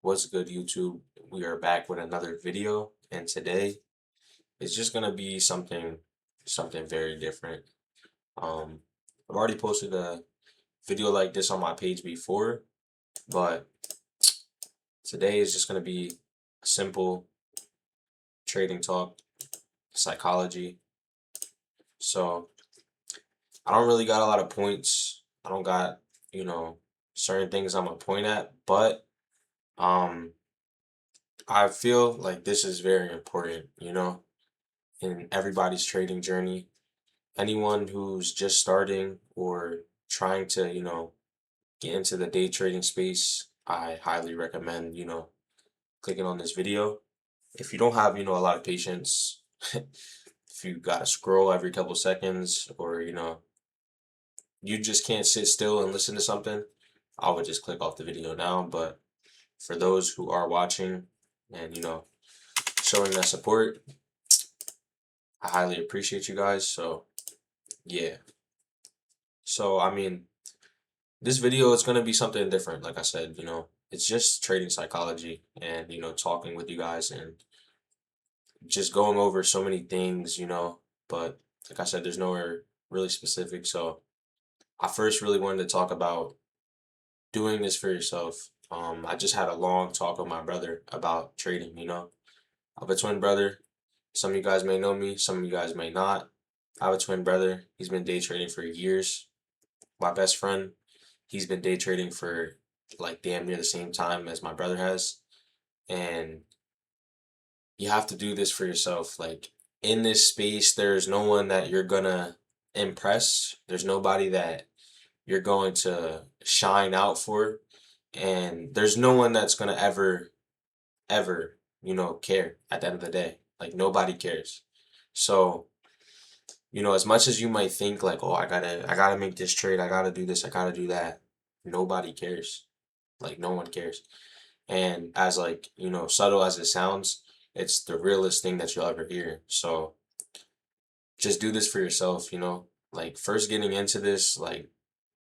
What's good, YouTube? We are back with another video, and today it's just gonna be something very different. I've already posted a video like this on my page before, but today is just gonna be a simple trading talk, psychology. So I don't really got a lot of points. I don't got, you know, certain things I'm gonna point at, but um, I feel like this is very important, in everybody's trading journey. Anyone who's just starting or trying to, get into the day trading space, I highly recommend, clicking on this video. If you don't have, a lot of patience, if you gotta scroll every couple seconds or, you just can't sit still and listen to something, I would just click off the video now. But for those who are watching and, showing that support, I highly appreciate you guys. So, yeah. So, I mean, this video is going to be something different. Like I said, it's just trading psychology and, talking with you guys and just going over so many things, but like I said, there's nowhere really specific. So I first really wanted to talk about doing this for yourself. I just had a long talk with my brother about trading. I have a twin brother. Some of you guys may know me, some of you guys may not. I have a twin brother. He's been day trading for years. My best friend, he's been day trading for like damn near the same time as my brother has. And you have to do this for yourself. Like in this space, there's no one that you're gonna impress. There's nobody that you're going to shine out for. And there's no one that's gonna ever, care at the end of the day. Like nobody cares. So, as much as you might think like, oh, I gotta make this trade, I gotta do this, I gotta do that, nobody cares. Like no one cares. And as like, subtle as it sounds, it's the realest thing that you'll ever hear. So just do this for yourself, Like first getting into this, like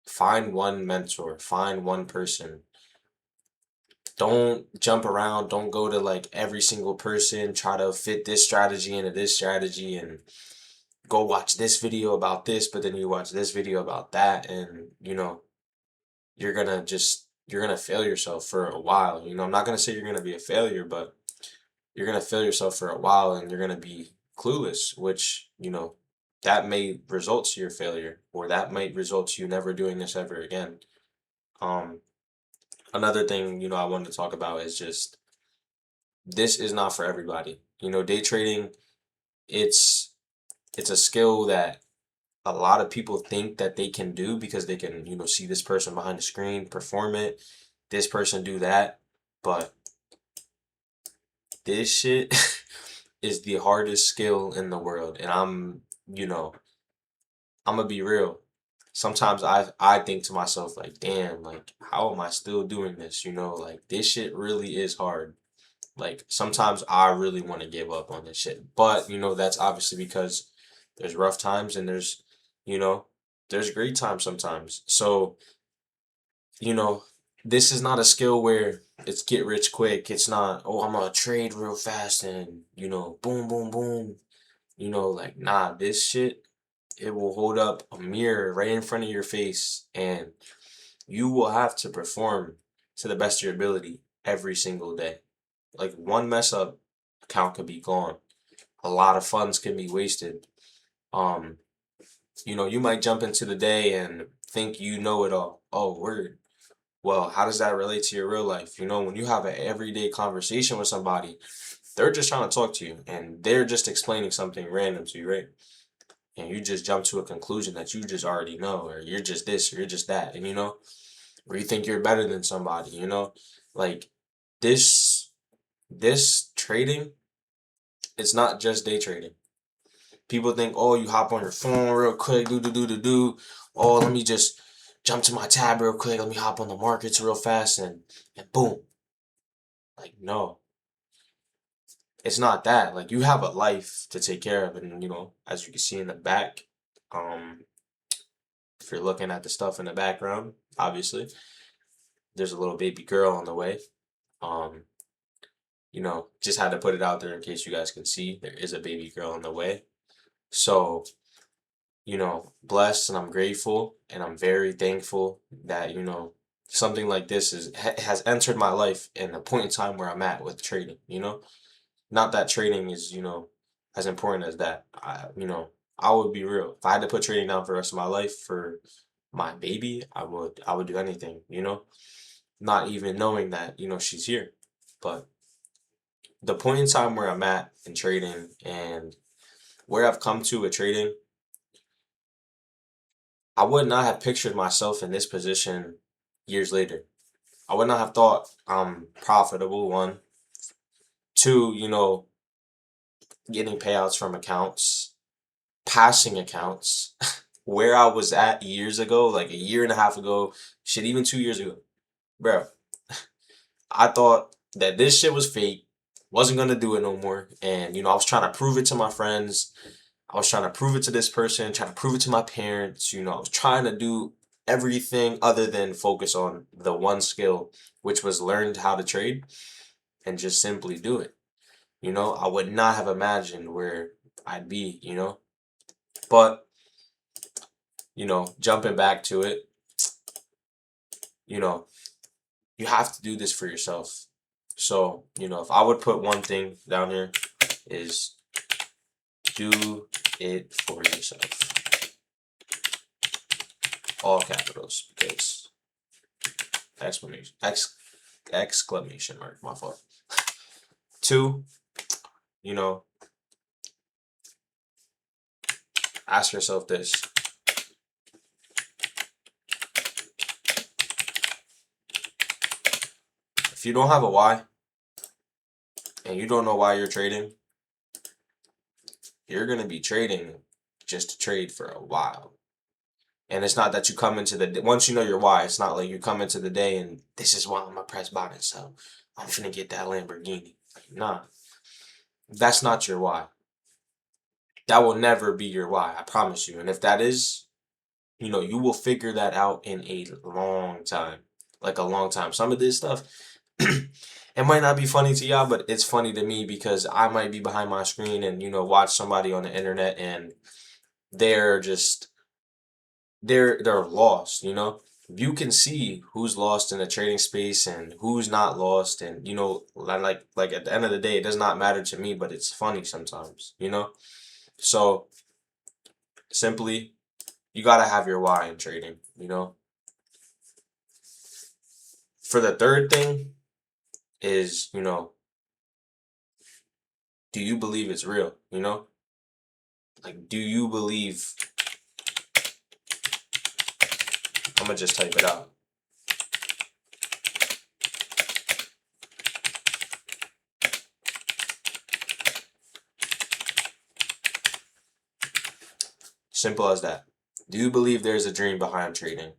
find one mentor, find one person. Don't jump around, don't go to like every single person, try to fit this strategy into this strategy and go watch this video about this, but then you watch this video about that, and you're gonna fail yourself for a while. I'm not gonna say you're gonna be a failure, but you're gonna fail yourself for a while and you're gonna be clueless, which, that may result to your failure, or that might result to you never doing this ever again. Um, Another thing, I wanted to talk about is just this is not for everybody. Day trading, it's it's a skill that a lot of people think that they can do because they can, see this person behind the screen perform it, this person do that. But this shit is the hardest skill in the world. And I'm gonna be real. Sometimes I think to myself like, damn, like how am I still doing this? Like this shit really is hard. Like sometimes I really want to give up on this shit. But, that's obviously because there's rough times and you know, there's great times sometimes. So, you know, this is not a skill where it's get rich quick. It's not, oh, I'm gonna trade real fast and, boom, boom, boom. Like, nah, this shit, it will hold up a mirror right in front of your face and you will have to perform to the best of your ability every single day. Like one mess up, account could be gone. A lot of funds can be wasted. Um, you might jump into the day and think you know it all. Oh, word. Well, how does that relate to your real life? When you have an everyday conversation with somebody, they're just trying to talk to you and they're just explaining something random to you, right? And you just jump to a conclusion that you just already know, or you're just this, or you're just that, and or you think you're better than somebody, like this this trading, it's not just day trading. People think, oh, you hop on your phone real quick, do. Oh, let me just jump to my tab real quick. Let me hop on the markets real fast and boom. Like, no, it's not that. Like, you have a life to take care of. And, as you can see in the back, um, if you're looking at the stuff in the background, obviously, there's a little baby girl on the way. Um, just had to put it out there in case you guys can see there is a baby girl on the way. So, blessed and I'm grateful and I'm very thankful that, something like this has entered my life in a point in time where I'm at with trading. Not that trading is, as important as that. I would be real. If I had to put trading down for the rest of my life for my baby, I would do anything. Not even knowing that, she's here. But the point in time where I'm at in trading and where I've come to with trading, I would not have pictured myself in this position years later. I would not have thought I'm profitable, one. Two, getting payouts from accounts, passing accounts, where I was at years ago, like a year and a half ago, shit, even 2 years ago. Bro, I thought that this shit was fake, wasn't gonna do it no more. And, I was trying to prove it to my friends. I was trying to prove it to this person, trying to prove it to my parents. I was trying to do everything other than focus on the one skill, which was learned how to trade and just simply do it. I would not have imagined where I'd be. But, jumping back to it, you know, you have to do this for yourself. So, if I would put one thing down here is do it for yourself. All capitals, because exclamation mark, my fault. Two, you know, ask yourself this. If you don't have a why and you don't know why you're trading, you're going to be trading just to trade for a while. And it's not that you come into the once you know your why, it's not like you come into the day and this is why I'm gonna press buy and sell. I'm finna get that Lamborghini. Nah, that's not your why. That will never be your why, I promise you. And if that is, you will figure that out in a long time. Like a long time. Some of this stuff, it might not be funny to y'all, but it's funny to me because I might be behind my screen and, watch somebody on the internet and they're just they're lost. You can see who's lost in the trading space and who's not lost, and like at the end of the day it does not matter to me, but it's funny sometimes. So simply, you got to have your why in trading. For the third thing is, do you believe it's real? Like, do you believe? I'm gonna just type it out. Simple as that. Do you believe there's a dream behind trading?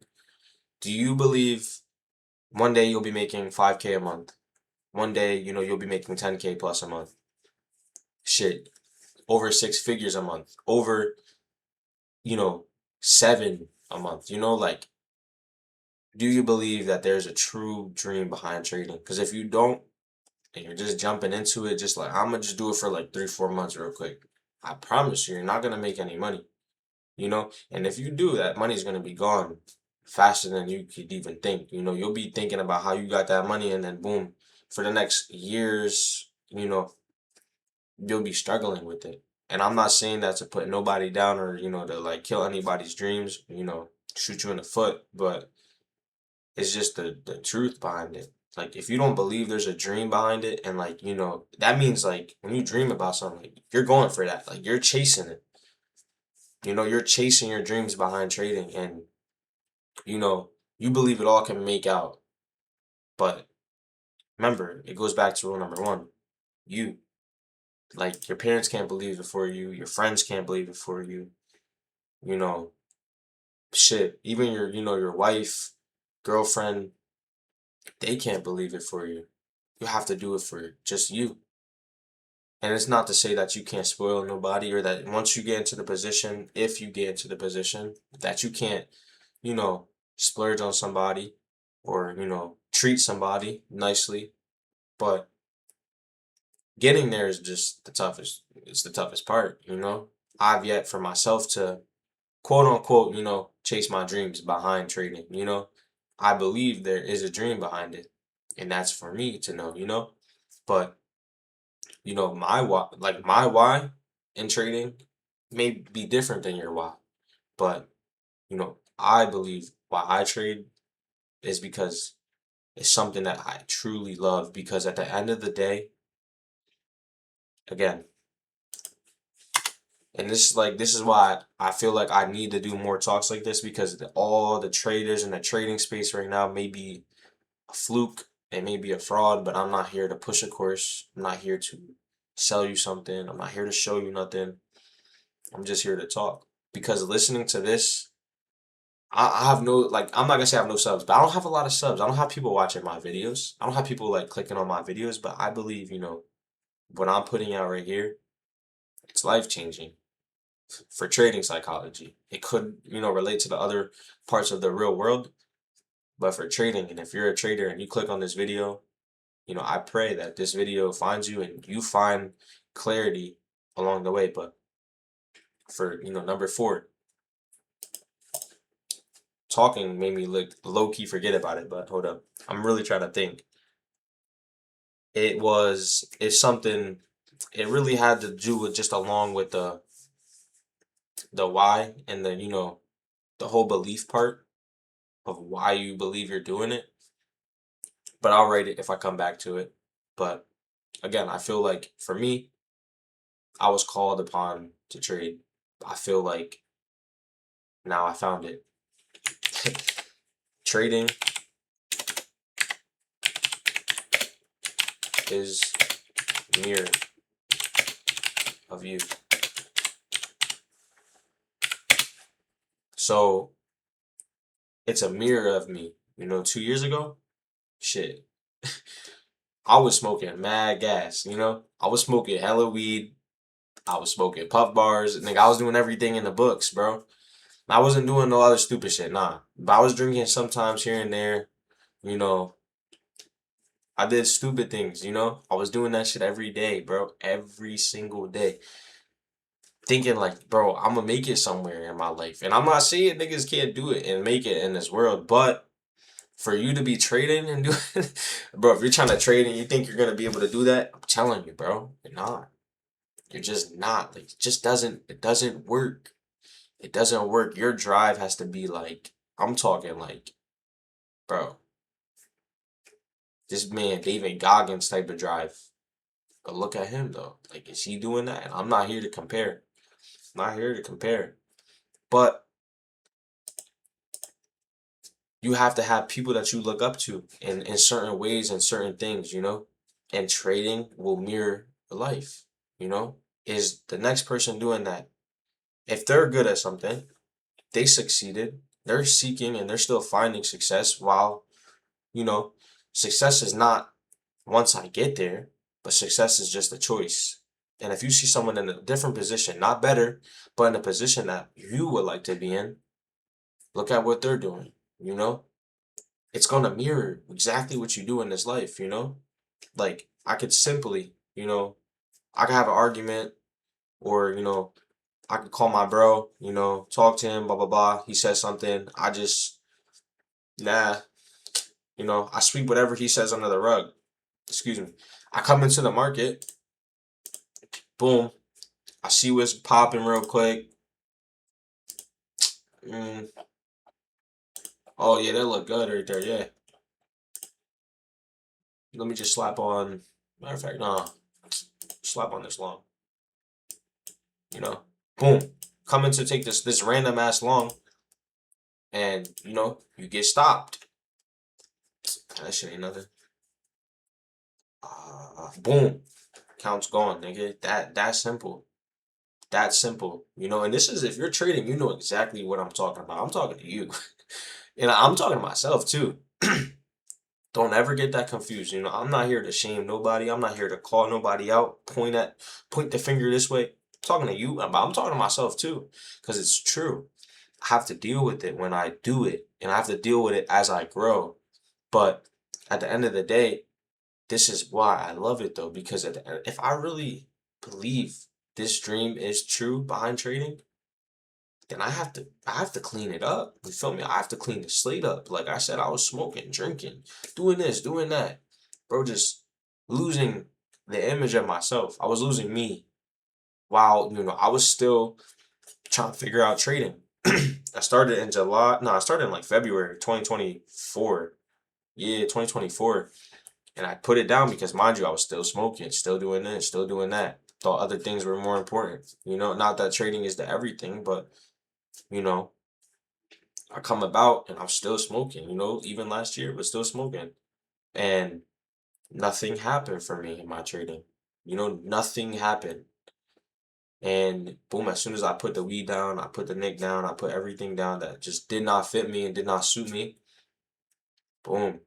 Do you believe one day you'll be making 5K a month? One day, you'll be making 10K plus a month. Shit, over 6 figures a month. Over, you know, 7 a month. Like, do you believe that there's a true dream behind trading? Because if you don't, and you're just jumping into it, just like, I'm gonna just do it for like 3, 4 months real quick. I promise you're not gonna make any money. And if you do, that money's gonna be gone faster than you could even think. You'll be thinking about how you got that money, and then boom, for the next years, you'll be struggling with it. And I'm not saying that to put nobody down or, to like kill anybody's dreams, shoot you in the foot, but it's just the truth behind it. Like, if you don't believe there's a dream behind it, and like, that means like when you dream about something, like, you're going for that. Like, you're chasing it. You're chasing your dreams behind trading, and you know, you believe it all can make out. But remember, it goes back to rule number one. You, like, your parents can't believe it for you, your friends can't believe it for you, you know, shit, even your wife, girlfriend, they can't believe it for you. You have to do it for just you. And it's not to say that you can't spoil nobody, or that once you get into the position, if you get into the position, that you can't, you know, splurge on somebody or, treat somebody nicely. But getting there is just the toughest. It's the toughest part, you know. I've yet for myself to quote unquote, chase my dreams behind trading, you know. I believe there is a dream behind it, and that's for me to know, you know. But my why in trading may be different than your why. But, I believe why I trade is because it's something that I truly love. Because at the end of the day, again, and this is why I feel like I need to do more talks like this, because all the traders in the trading space right now may be a fluke, it may be a fraud, but I'm not here to push a course. I'm not here to sell you something. I'm not here to show you nothing. I'm just here to talk. Because listening to this, I have no, like, I'm not gonna say I have no subs, but I don't have a lot of subs. I don't have people watching my videos. I don't have people like clicking on my videos, but I believe, what I'm putting out right here, it's life changing for trading psychology. It could, relate to the other parts of the real world, but for trading, and if you're a trader and you click on this video, I pray that this video finds you and you find clarity along the way. But for, number 4, talking made me look low key forget about it, but hold up. I'm really trying to think. It's something, it really had to do with just along with the why and the whole belief part of why you believe you're doing it. But I'll write it if I come back to it. But again, I feel like for me, I was called upon to trade. I feel like now I found it. Trading is a mirror of you. So it's a mirror of me. 2 years ago, shit, I was smoking mad gas, I was smoking hella weed. I was smoking puff bars. Nigga, I was doing everything in the books, bro. I wasn't doing no other stupid shit, nah. But I was drinking sometimes here and there, you know. I did stupid things, I was doing that shit every day, bro. Every single day. Thinking like, bro, I'm gonna make it somewhere in my life. And I'm not saying niggas can't do it and make it in this world, but for you to be trading and doing, bro, if you're trying to trade and you think you're gonna be able to do that, I'm telling you, bro, you're not. You're just not. Like, it doesn't work. It doesn't work. Your drive has to be like, I'm talking like, bro, this man, David Goggins type of drive. But look at him though. Like, is he doing that? And I'm not here to compare. I'm not here to compare. But you have to have people that you look up to in certain ways and certain things, And trading will mirror your life, Is the next person doing that? If they're good at something, they succeeded, they're seeking and they're still finding success while, you know, success is not once I get there, but success is just a choice. And if you see someone in a different position, not better, but in a position that you would like to be in, look at what they're doing, you know? It's gonna mirror exactly what you do in this life, Like, I could simply, I could have an argument or, I could call my bro, talk to him, blah, blah, blah. He says something. I just, nah, I sweep whatever he says under the rug. Excuse me. I come into the market, boom. I see what's popping real quick. Mm. Oh, yeah, that look good right there, yeah. Let me just slap on, matter of fact, nah, slap on this long, you know. Boom. Coming to take this random ass long, and, you get stopped. That shit ain't nothing. Boom. Count's gone, nigga. That simple. That simple. And this is, if you're trading, you know exactly what I'm talking about. I'm talking to you. And I'm talking to myself too. Don't ever get that confused. I'm not here to shame nobody. I'm not here to call nobody out, point the finger this way. I'm talking to you, but I'm talking to myself too. Because it's true. I have to deal with it when I do it. And I have to deal with it as I grow. But at the end of the day, this is why I love it though, because if I really believe this dream is true behind trading, then I have to clean it up. You feel me? I have to clean the slate up. Like I said, I was smoking, drinking, doing this, doing that. Bro, just losing the image of myself. I was losing me while, I was still trying to figure out trading. I started in July. No, I started in like February 2024. Yeah, 2024. And I put it down because, mind you, I was still smoking, still doing this, still doing that. Thought other things were more important. Not that trading is the everything, but, you know, I come about and I'm still smoking, even last year, but still smoking. And nothing happened for me in my trading. Nothing happened. And boom, as soon as I put the weed down, I put the nick down, I put everything down that just did not fit me and did not suit me. Boom.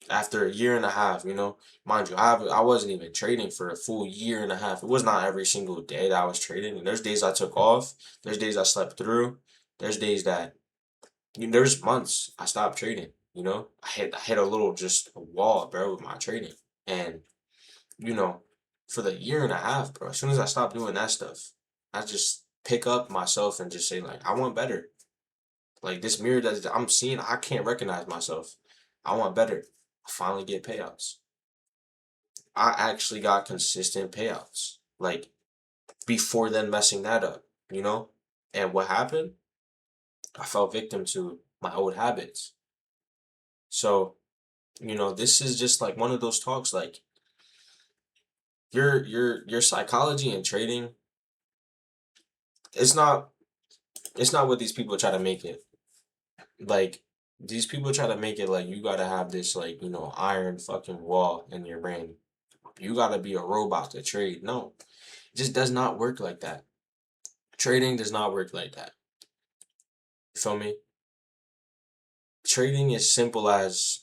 After a year and a half, mind you, I wasn't even trading for a full year and a half. It was not every single day that I was trading. And there's days I took off. There's days I slept through. There's days that there's months I stopped trading. I hit a little just a wall, bro, with my trading. And you know, for the year and a half, bro, as soon as I stopped doing that stuff, I just pick up myself and just say like, I want better. Like this mirror that I'm seeing, I can't recognize myself. I want better. I finally get payouts. I actually got consistent payouts. Like before then messing that up, you know? And what happened? I fell victim to my old habits. So, this is just like one of those talks like your psychology and trading, it's not it's not what these people try to make it. Like these people try to make it like you gotta have this like, iron fucking wall in your brain. You gotta be a robot to trade. No, it just does not work like that. Trading does not work like that. You feel me? Trading is simple as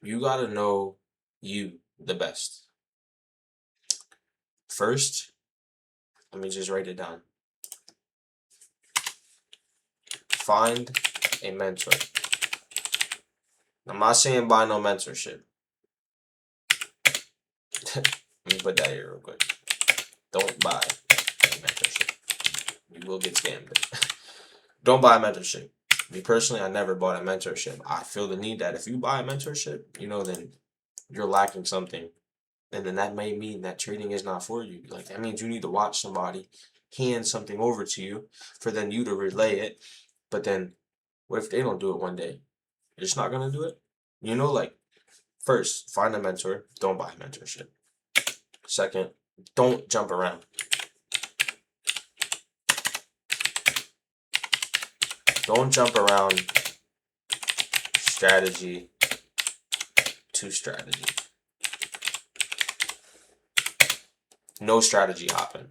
you gotta know you the best. First, let me just write it down. Find a mentor. I'm not saying buy no mentorship. Let me put that here real quick. Don't buy a mentorship. You will get scammed. Don't buy a mentorship. Me personally, I never bought a mentorship. I feel the need that if you buy a mentorship, then you're lacking something. And then that may mean that trading is not for you. Like that means you need to watch somebody hand something over to you for then you to relay it. But then what if they don't do it one day? You're just not gonna do it? Like first, find a mentor. Don't buy a mentorship. Second, don't jump around. Don't jump around strategy to strategy. No strategy hopping.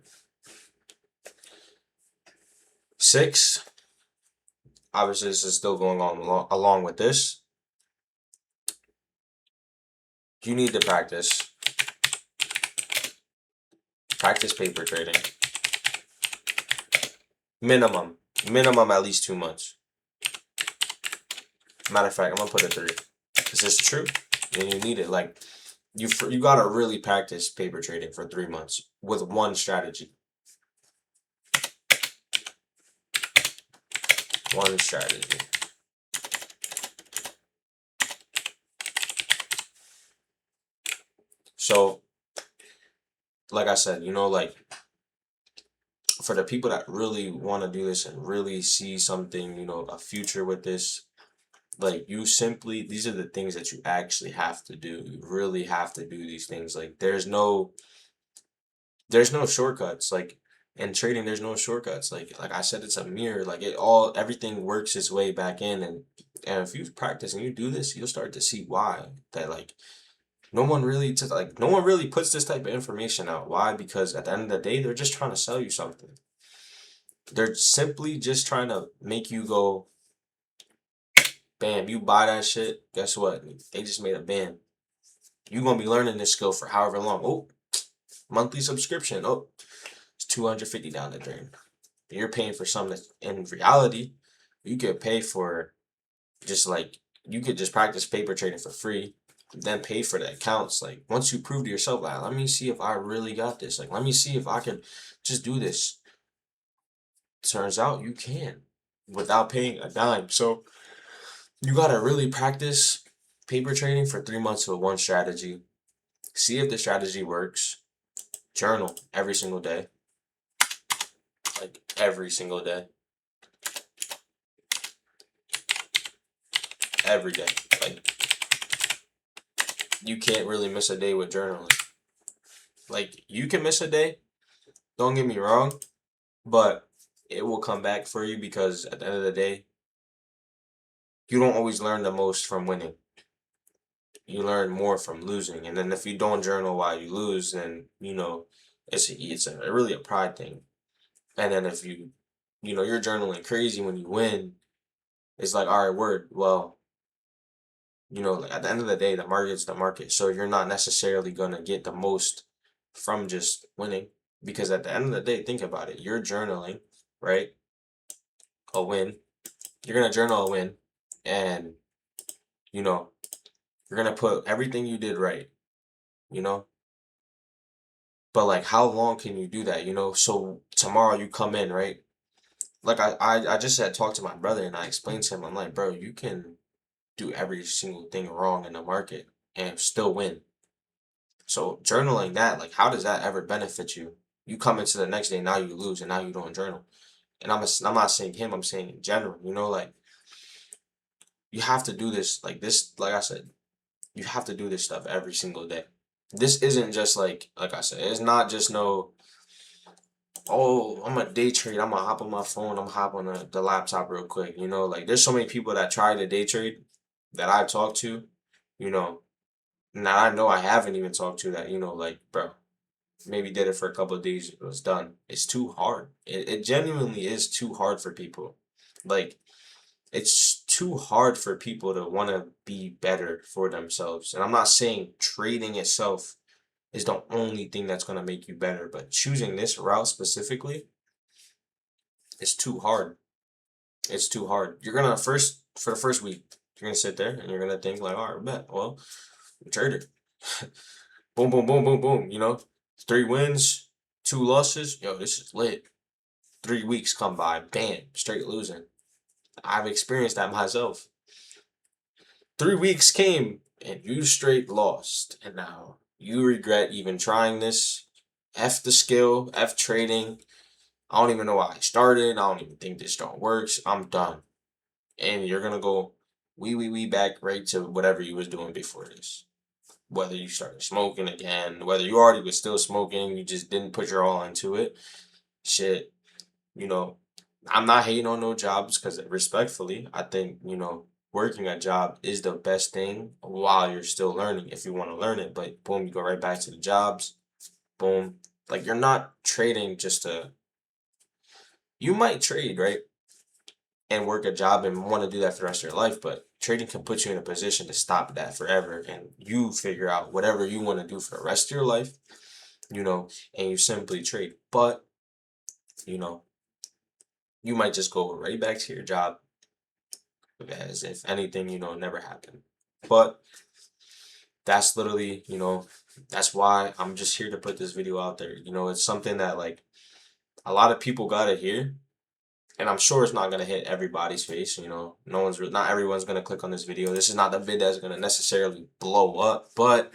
6, obviously this is still going on along with this. You need to practice paper trading. Minimum at least 2 months. Matter of fact, I'm gonna put it 3. This is true, and you need it. Like you gotta really practice paper trading for 3 months with one strategy. One strategy. So, like I said, like for the people that really want to do this and really see something, a future with this, like these are the things that you actually have to do. You really have to do these things. Like there's no shortcuts. Like in trading, there's no shortcuts. Like I said, it's a mirror. Like everything works its way back in, and if you practice and you do this, you'll start to see why that like no one really puts this type of information out. Why? Because at the end of the day, they're just trying to sell you something. They're simply just trying to make you go, bam, you buy that shit, guess what? They just made a bam. You're gonna be learning this skill for however long. Oh, monthly subscription. Oh, it's $250 down the drain. You're paying for something that in reality, you could pay for just like you could just practice paper trading for free. then pay for the accounts. Like once you prove to yourself, like, let me see if I really got this. Like let me see if I can just do this. Turns out you can without paying a dime. So you gotta really practice paper trading for 3 months with one strategy. See if the strategy works. Journal every single day. Like every single day. Every day. Like you can't really miss a day with journaling. Like you can miss a day, don't get me wrong, but it will come back for you because at the end of the day, you don't always learn the most from winning. You learn more from losing. And then if you don't journal while you lose, then it's really a pride thing. And then if you're journaling crazy when you win, it's like, all right, word. Well, like at the end of the day, the market's the market. So you're not necessarily gonna get the most from just winning. Because at the end of the day, think about it. You're journaling, right? A win. You're gonna journal a win, and you know, you're gonna put everything you did right, you know? But like how long can you do that, So tomorrow you come in, right? Like I just had talked to my brother and I explained to him, I'm like, bro, you can do every single thing wrong in the market and still win. So journaling that, like, how does that ever benefit you? You come into the next day, now you lose, and now you don't journal. And I'm not saying him, I'm saying in general, like you have to do this, like this, like I said, you have to do this stuff every single day. This isn't just like I said, it's not just no, oh, I'm a day trade, I'm gonna hop on my phone, I'm gonna hop on the laptop real quick, like there's so many people that try to day trade that I talk to, you know, now I know I haven't even talked to that, like, bro, maybe did it for a couple of days, it was done. It's too hard. It genuinely is too hard for people. Like, it's too hard for people to want to be better for themselves. And I'm not saying trading itself is the only thing that's going to make you better, but choosing this route specifically is too hard. It's too hard. You're going to for the first week, you're going to sit there and you're going to think like, all right, bet, well, I'm a trader. Boom, boom, boom, boom, boom, 3 wins, 2 losses. Yo, this is lit. 3 weeks come by, bam, straight losing. I've experienced that myself. 3 weeks came and you straight lost. And now you regret even trying this. F the skill, F trading. I don't even know why I started. I don't even think this don't works. I'm done. And you're gonna go we back right to whatever you was doing before this. Whether you started smoking again, whether you already was still smoking, you just didn't put your all into it. Shit, you know, I'm not hating on no jobs because respectfully, I think, working a job is the best thing while you're still learning if you want to learn it. But boom, you go right back to the jobs. Boom. Like you're not trading you might trade, right? And work a job and want to do that for the rest of your life, but trading can put you in a position to stop that forever and you figure out whatever you want to do for the rest of your life, and you simply trade. But, you know, you might just go right back to your job as if anything, never happened. But that's literally, that's why I'm just here to put this video out there. It's something that like a lot of people gotta hear, and I'm sure it's not gonna hit everybody's face. Not everyone's gonna click on this video. This is not the vid that's gonna necessarily blow up, but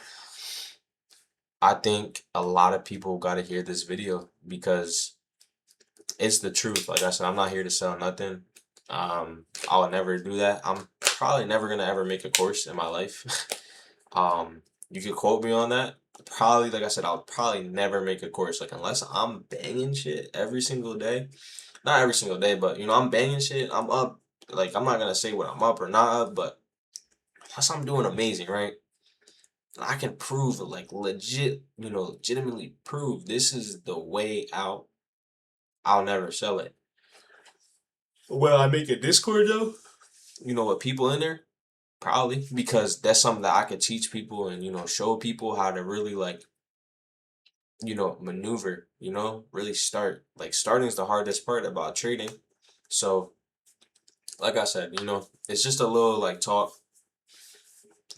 I think a lot of people gotta hear this video because it's the truth. Like I said, I'm not here to sell nothing. I'll never do that. I'm probably never gonna ever make a course in my life. You could quote me on that. Probably, like I said, I'll probably never make a course. Like unless I'm banging shit every single day. Not every single day, but I'm banging shit. I'm up. Like I'm not gonna say what I'm up or not up, but unless I'm doing amazing, right? I can prove like legitimately prove this is the way out. I'll never sell it. Will I make a Discord though? With people in there? Probably because that's something that I could teach people and show people how to really like maneuver, really start. Like starting is the hardest part about trading. So like I said, it's just a little like talk.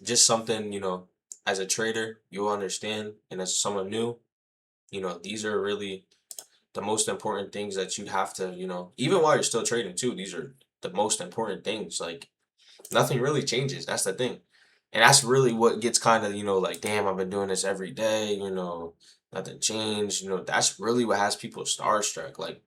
just something, as a trader, you'll understand, and as someone new, these are really the most important things that you have to, even while you're still trading too, these are the most important things. Like, nothing really changes. That's the thing. And that's really what gets kind of, like, damn, I've been doing this every day, nothing changed. That's really what has people starstruck. Like,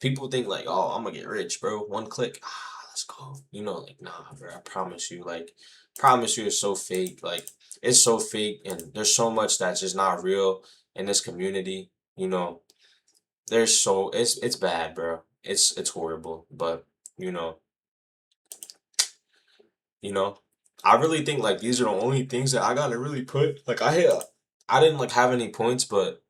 people think, like, oh, I'm gonna get rich, bro. One click, let's go. Like, nah, bro, I promise you, like, promise you it's so fake. Like, it's so fake, and there's so much that's just not real in this community. It's bad, bro. It's horrible. But, you know, you know, I really think like these are the only things that I gotta really put. Like I didn't like have any points, but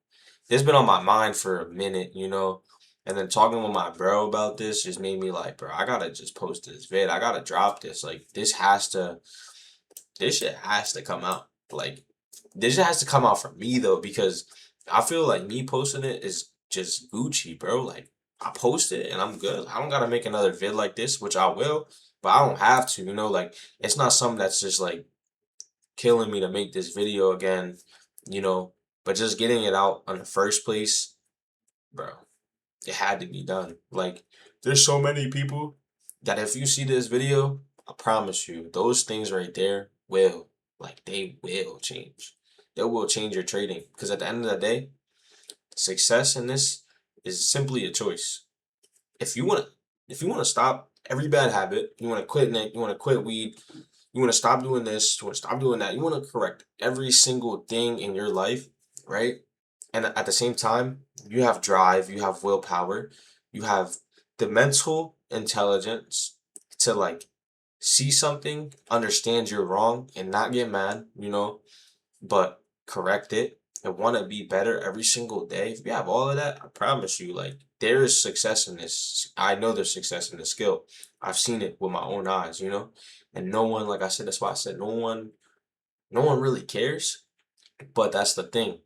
it's been on my mind for a minute, And then talking with my bro about this just made me like, bro, I gotta just post this vid. I gotta drop this. Like, this shit has to come out. Like, this shit has to come out for me though, because I feel like me posting it is just Gucci, bro. Like, I post it and I'm good. I don't gotta make another vid like this, which I will, but I don't have to, like, it's not something that's just like killing me to make this video again, you know. But just getting it out in the first place, bro, it had to be done. Like, there's so many people that if you see this video, I promise you, those things right there they will change. They will change your trading. Because at the end of the day, success in this is simply a choice. If you wanna, if you wanna stop every bad habit, you wanna quit Nick, you wanna quit weed, you wanna stop doing this, you wanna stop doing that, you wanna correct every single thing in your life, right? And at the same time, you have drive, you have willpower, you have the mental intelligence to like see something, understand you're wrong, and not get mad, but correct it and want to be better every single day. If you have all of that, I promise you, like, there is success in this. I know there's success in the skill. I've seen it with my own eyes, And no one, like I said, that's why I said no one really cares. But that's the thing.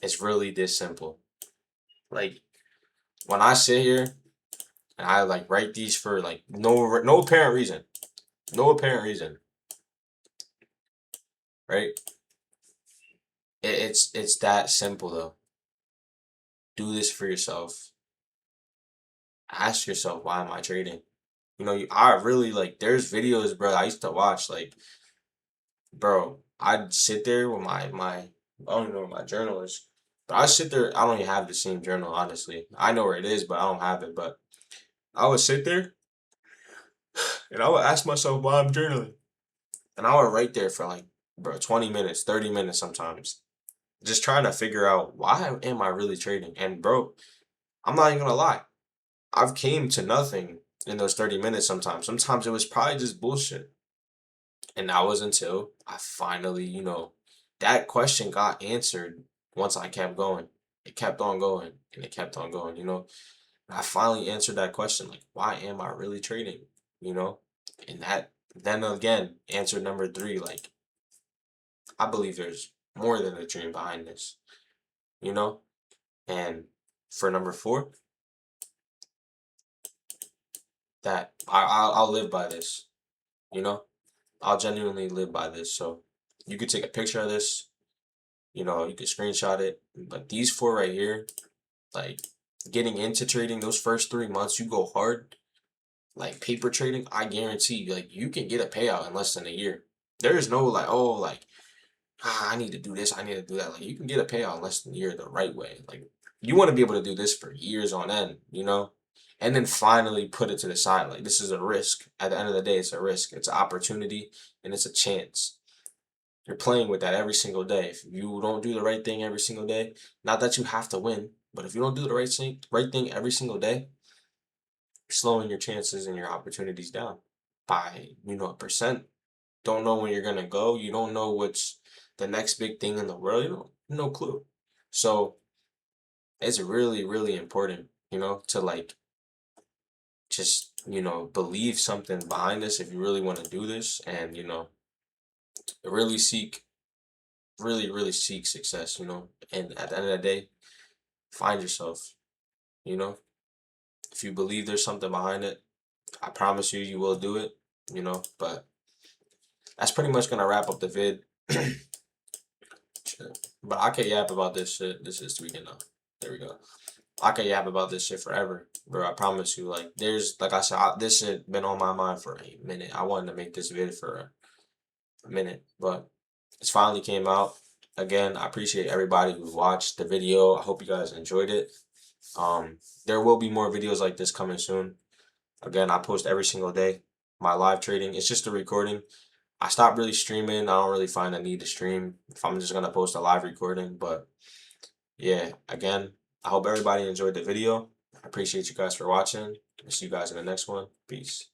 It's really this simple. Like, when I sit here and I like write these for like no apparent reason, no apparent reason, right? It's that simple though. Do this for yourself. Ask yourself, why am I trading? I really like. There's videos, bro, I used to watch. Like, bro, I'd sit there with my I don't even know where my journal is, but I sit there. I don't even have the same journal, honestly. I know where it is, but I don't have it. But I would sit there and I would ask myself why I'm journaling. And I would write there for like, bro, 20 minutes, 30 minutes sometimes. Just trying to figure out, why am I really trading? And bro, I'm not even gonna lie. I've came to nothing in those 30 minutes sometimes. Sometimes it was probably just bullshit. And that was until I finally, that question got answered once I kept going. It kept on going and it kept on going. I finally answered that question, like, why am I really trading? You know? And that then again, answer number three, like, I believe there's more than a dream behind this, you know? And for number four, that I'll live by this, you know? I'll genuinely live by this. So you could take a picture of this, you could screenshot it. But these four right here, like, getting into trading, those first 3 months, you go hard. Like, paper trading, I guarantee, like, you can get a payout in less than a year. There is no like, oh, like, I need to do this, I need to do that. Like, you can get a payout in less than a year the right way. Like, you want to be able to do this for years on end. And then finally put it to the side. Like, this is a risk. At the end of the day, it's a risk. It's an opportunity and it's a chance. You're playing with that every single day. If you don't do the right thing every single day, not that you have to win, but if you don't do the right thing every single day, you're slowing your chances and your opportunities down by, a percent. Don't know when you're gonna go. You don't know what's the next big thing in the world. No clue. So it's really, really important, to like just, believe something behind this if you really want to do this, and, really seek, really, really seek success, and at the end of the day, find yourself, you know, if you believe there's something behind it, I promise you, you will do it, but that's pretty much gonna wrap up the vid. Shit. But I could yap about this shit. This is tweaking now. There we go. I could yap about this shit forever, bro. I promise you. Like, like I said, this shit been on my mind for a minute. I wanted to make this vid for a minute, but it's finally came out. Again, I appreciate everybody who watched the video. I hope you guys enjoyed it. There will be more videos like this coming soon. Again, I post every single day. My live trading, it's just a recording. I stopped really streaming. I don't really find a need to stream if I'm just gonna post a live recording. But yeah, again, I hope everybody enjoyed the video. I appreciate you guys for watching. I'll see you guys in the next one. Peace.